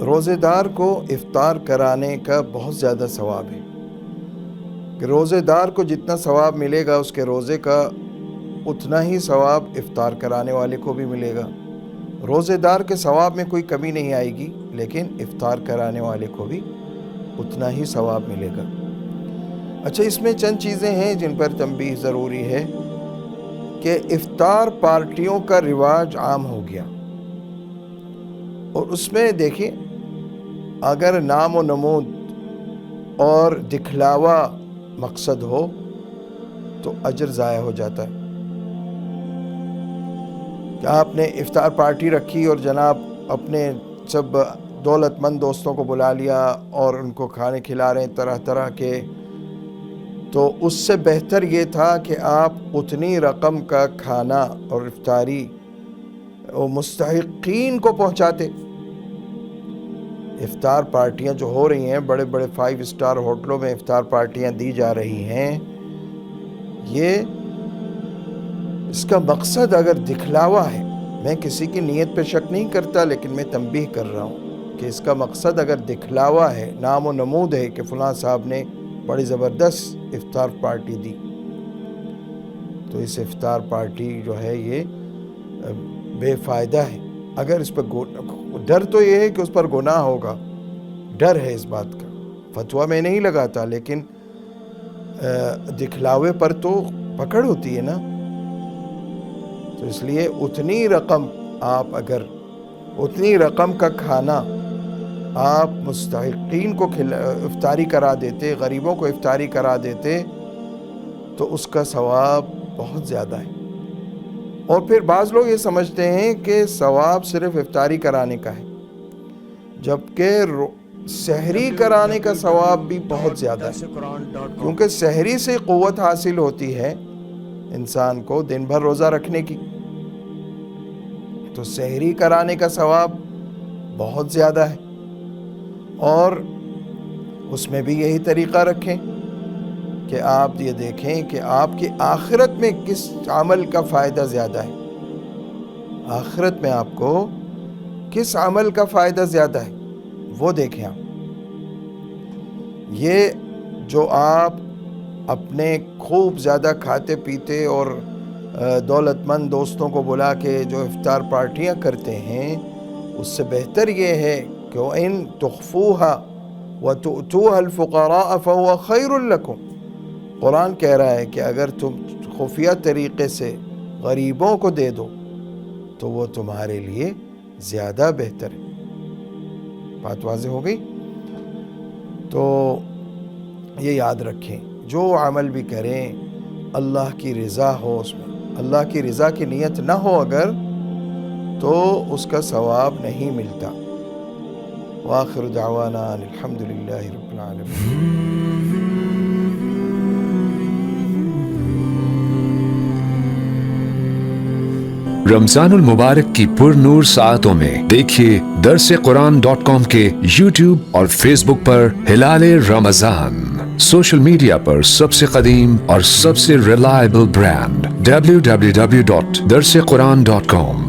روزے دار کو افطار کرانے کا بہت زیادہ ثواب ہے کہ روزے دار کو جتنا ثواب ملے گا اس کے روزے کا اتنا ہی ثواب افطار کرانے والے کو بھی ملے گا. روزے دار کے ثواب میں کوئی کمی نہیں آئے گی، لیکن افطار کرانے والے کو بھی اتنا ہی ثواب ملے گا. اچھا، اس میں چند چیزیں ہیں جن پر تنبیہ ضروری ہے کہ افطار پارٹیوں کا رواج عام ہو گیا، اور اس میں دیکھیں اگر نام و نمود اور دکھلاوا مقصد ہو تو اجر ضائع ہو جاتا ہے. کہ آپ نے افطار پارٹی رکھی اور جناب اپنے سب دولت مند دوستوں کو بلا لیا اور ان کو کھانے کھلا رہے ہیں طرح طرح کے، تو اس سے بہتر یہ تھا کہ آپ اتنی رقم کا کھانا اور افطاری وہ مستحقین کو پہنچاتے. افطار پارٹیاں جو ہو رہی ہیں، بڑے بڑے 5 اسٹار ہوٹلوں میں افطار پارٹیاں دی جا رہی ہیں، یہ اس کا مقصد اگر دکھلاوا ہے، میں کسی کی نیت پہ شک نہیں کرتا، لیکن میں تنبیہ کر رہا ہوں کہ اس کا مقصد اگر دکھلاوا ہے، نام و نمود ہے کہ فلاں صاحب نے بڑی زبردست افطار پارٹی دی، تو اس افطار پارٹی جو ہے یہ بے فائدہ ہے. اگر اس پر ڈر تو یہ ہے کہ اس پر گناہ ہوگا، ڈر ہے اس بات کا. فتویٰ میں نہیں لگاتا، لیکن دکھلاوے پر تو پکڑ ہوتی ہے نا. تو اس لیے اتنی رقم اگر اتنی رقم کا کھانا آپ مستحقین کو افطاری کرا دیتے، غریبوں کو افطاری کرا دیتے، تو اس کا ثواب بہت زیادہ ہے. اور پھر بعض لوگ یہ سمجھتے ہیں کہ ثواب صرف افطاری کرانے کا ہے، جبکہ سحری کرانے کا ثواب بھی بہت زیادہ ہے، کیونکہ سحری سے قوت حاصل ہوتی ہے انسان کو دن بھر روزہ رکھنے کی. تو سحری کرانے کا ثواب بہت زیادہ ہے، اور اس میں بھی یہی طریقہ رکھیں کہ آپ یہ دیکھیں کہ آپ کی آخرت میں کس عمل کا فائدہ زیادہ ہے. آخرت میں آپ کو کس عمل کا فائدہ زیادہ ہے وہ دیکھیں آپ. یہ جو آپ اپنے خوب زیادہ کھاتے پیتے اور دولت مند دوستوں کو بلا کے جو افطار پارٹیاں کرتے ہیں، اس سے بہتر یہ ہے کہ وَإِن تُخْفُوهَا وَتُؤْتُوهَا الْفُقَرَاءَ فَهُوَ خَيْرٌ لَكُمْ. قرآن کہہ رہا ہے کہ اگر تم خفیہ طریقے سے غریبوں کو دے دو تو وہ تمہارے لیے زیادہ بہتر ہے. بات واضح ہو گئی؟ تو یہ یاد رکھیں، جو عمل بھی کریں اللہ کی رضا ہو، اس میں اللہ کی رضا کی نیت نہ ہو اگر، تو اس کا ثواب نہیں ملتا. وآخر دعوانا الحمد للہ رب العالمین. رمضان المبارک کی پر نور ساعتوں میں دیکھیے درسقرآن.com کے یوٹیوب اور فیس بک پر ہلال رمضان. سوشل میڈیا پر سب سے قدیم اور سب سے ریلائبل برانڈ www.درسقرآن.com.